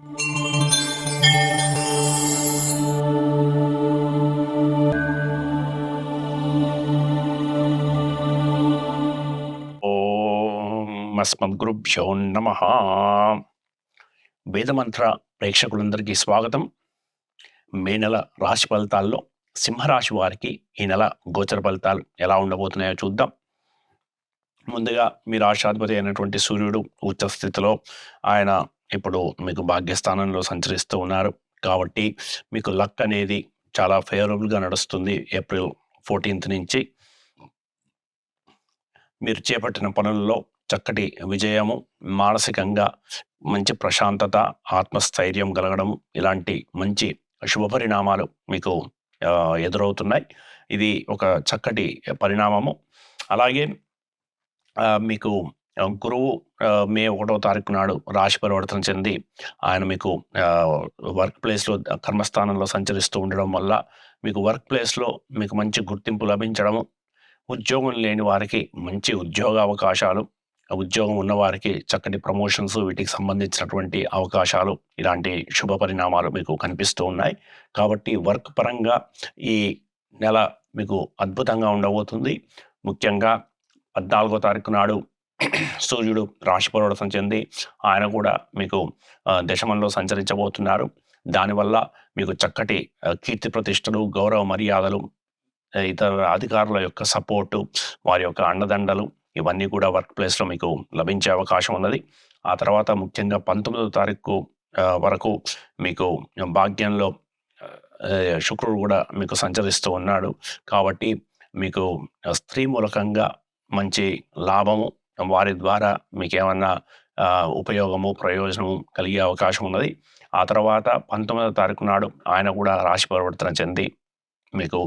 ఓం అస్మద్గురుభ్యో నమః. వేదమంత్ర ప్రేక్షకులందరికీ స్వాగతం. మే నెల రాశి ఫలితాల్లో సింహరాశి వారికి ఈ నెల గోచర ఫలితాలు ఎలా ఉండబోతున్నాయో చూద్దాం. ముందుగా మీ రాశాధిపతి అయినటువంటి సూర్యుడు ఉచ్చ స్థితిలో ఆయన ఇప్పుడు మీకు భాగ్యస్థానంలో సంచరిస్తూ ఉన్నారు. కాబట్టి మీకు లక్ అనేది చాలా ఫేవరబుల్గా నడుస్తుంది. ఏప్రిల్ 14th నుంచి మీరు చేపట్టిన పనుల్లో చక్కటి విజయము, మానసికంగా మంచి ప్రశాంతత, ఆత్మస్థైర్యం కలగడం, ఇలాంటి మంచి శుభ పరిణామాలు మీకు ఎదురవుతున్నాయి. ఇది ఒక చక్కటి పరిణామము. అలాగే మీకు గురువు మే 1వ తారీఖు నాడు రాశి పరివర్తన చెంది ఆయన మీకు వర్క్ ప్లేస్లో కర్మస్థానంలో సంచరిస్తూ ఉండడం వల్ల మీకు వర్క్ ప్లేస్లో మీకు మంచి గుర్తింపు లభించడము, ఉద్యోగం లేని వారికి మంచి ఉద్యోగ అవకాశాలు, ఉద్యోగం ఉన్నవారికి చక్కటి ప్రమోషన్స్, వీటికి సంబంధించినటువంటి అవకాశాలు, ఇలాంటి శుభ పరిణామాలు మీకు కనిపిస్తూ ఉన్నాయి. కాబట్టి వర్క్ పరంగా ఈ నెల మీకు అద్భుతంగా ఉండబోతుంది. ముఖ్యంగా 14వ తారీఖు నాడు సూర్యుడు రాశి పరివర్తన చెంది ఆయన కూడా మీకు దశమంలో సంచరించబోతున్నారు. దానివల్ల మీకు చక్కటి కీర్తి ప్రతిష్టలు, గౌరవ మర్యాదలు, ఇతర అధికారుల యొక్క సపోర్టు, వారి యొక్క అండదండలు, ఇవన్నీ కూడా వర్క్ ప్లేస్లో మీకు లభించే అవకాశం ఉన్నది. ఆ తర్వాత ముఖ్యంగా 19వ తారీఖు వరకు మీకు భాగ్యంలో శుక్రుడు కూడా మీకు సంచరిస్తూ ఉన్నాడు. కాబట్టి మీకు స్త్రీ మూలకంగా మంచి లాభము, వారి ద్వారా మీకు ఏమన్నా ఉపయోగము, ప్రయోజనము కలిగే అవకాశం ఉన్నది. ఆ తర్వాత 19వ తారీఖు నాడు ఆయన కూడా రాశి పరివర్తన చెంది మీకు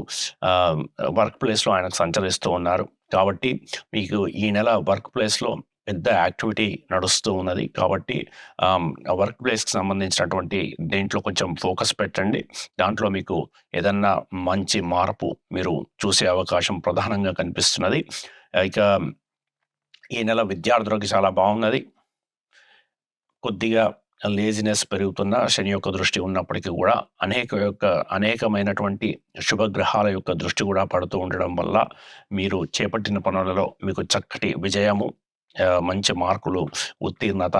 వర్క్ ప్లేస్లో ఆయనకు సంచరిస్తూ ఉన్నారు. కాబట్టి మీకు ఈ నెల వర్క్ ప్లేస్లో పెద్ద యాక్టివిటీ నడుస్తూ ఉన్నది. కాబట్టి వర్క్ ప్లేస్కి సంబంధించినటువంటి దేంట్లో కొంచెం ఫోకస్ పెట్టండి. దాంట్లో మీకు ఏదన్నా మంచి మార్పు మీరు చూసే అవకాశం ప్రధానంగా కనిపిస్తున్నది. ఇక ఈ నెల విద్యార్థులకు చాలా బాగున్నది. కొద్దిగా లేజినెస్ పెరుగుతున్న శని యొక్క దృష్టి ఉన్నప్పటికీ కూడా అనేకమైనటువంటి శుభగ్రహాల యొక్క దృష్టి కూడా పడుతూ ఉండడం వల్ల మీరు చేపట్టిన పనులలో మీకు చక్కటి విజయము, మంచి మార్కులు, ఉత్తీర్ణత,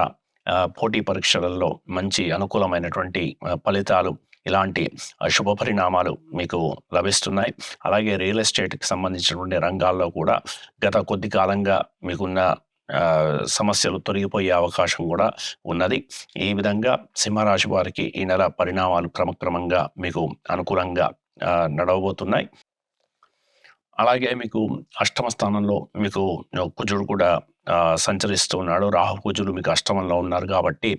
పోటీ పరీక్షలలో మంచి అనుకూలమైనటువంటి ఫలితాలు, ఇలాంటి శుభ పరిణామాలు మీకు లభిస్తున్నాయి. అలాగే రియల్ ఎస్టేట్కి సంబంధించినటువంటి రంగాల్లో కూడా గత కొద్ది కాలంగా మీకున్న సమస్యలు తొలగిపోయే అవకాశం కూడా ఉన్నది. ఈ విధంగా సింహరాశి వారికి ఈ నెల పరిణామాలు క్రమక్రమంగా మీకు అనుకూలంగా నడవబోతున్నాయి. అలాగే మీకు అష్టమ స్థానంలో మీకు కుజుడు కూడా సంచరిస్తూ ఉన్నాడు. రాహు కుజులు మీకు అష్టమంలో ఉన్నారు కాబట్టి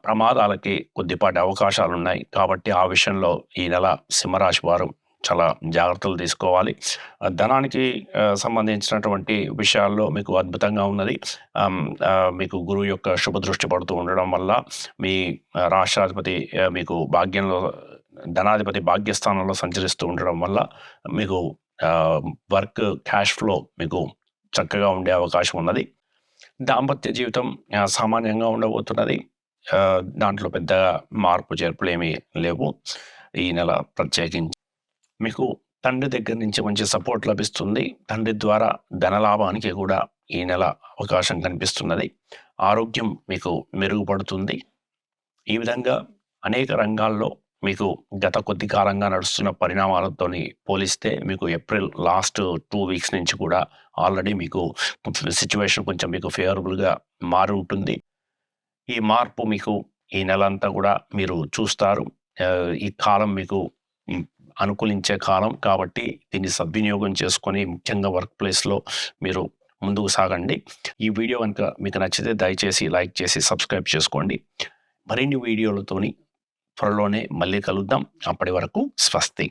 ప్రమాదాలకి కొద్దిపాటి అవకాశాలు ఉన్నాయి. కాబట్టి ఆ విషయంలో ఈ నెల సింహరాశి వారు చాలా జాగ్రత్తలు తీసుకోవాలి. ధనానికి సంబంధించినటువంటి విషయాల్లో మీకు అద్భుతంగా ఉన్నది. మీకు గురువు యొక్క శుభదృష్టి పడుతూ ఉండడం వల్ల మీ రాష్ట్రాధిపతి మీకు భాగ్యంలో, ధనాధిపతి భాగ్యస్థానంలో సంచరిస్తూ ఉండడం వల్ల మీకు వర్క్ క్యాష్ ఫ్లో మీకు చక్కగా ఉండే అవకాశం ఉన్నది. దాంపత్య జీవితం సామాన్యంగా ఉండబోతున్నది. దాంట్లో పెద్దగా మార్పు చేర్పులు ఏమీ లేవు. ఈ నెల ప్రత్యేకించి మీకు తండ్రి దగ్గర నుంచి మంచి సపోర్ట్ లభిస్తుంది. తండ్రి ద్వారా ధనలాభానికి కూడా ఈ నెల అవకాశం కనిపిస్తున్నది. ఆరోగ్యం మీకు మెరుగుపడుతుంది. ఈ విధంగా అనేక రంగాల్లో మీకు గత కొద్ది కాలంగా నడుస్తున్న పరిణామాలతో పోలిస్తే మీకు ఏప్రిల్ లాస్ట్ 2 weeks నుంచి కూడా ఆల్రెడీ మీకు సిచ్యువేషన్ కొంచెం మీకు ఫేవరబుల్గా మారి ఉంటుంది. ఈ మార్పు మీకు ఈ నెల అంతా కూడా మీరు చూస్తారు. ఈ కాలం మీకు అనుకూలించే కాలం కాబట్టి దీన్ని సద్వినియోగం చేసుకొని ముఖ్యంగా వర్క్ ప్లేస్లో మీరు ముందుకు సాగండి. ఈ వీడియో కనుక మీకు నచ్చితే దయచేసి లైక్ చేసి సబ్స్క్రైబ్ చేసుకోండి. మరిన్ని వీడియోలతోని త్వరలోనే మళ్ళీ కలుద్దాం. అప్పటి వరకు స్వస్తి.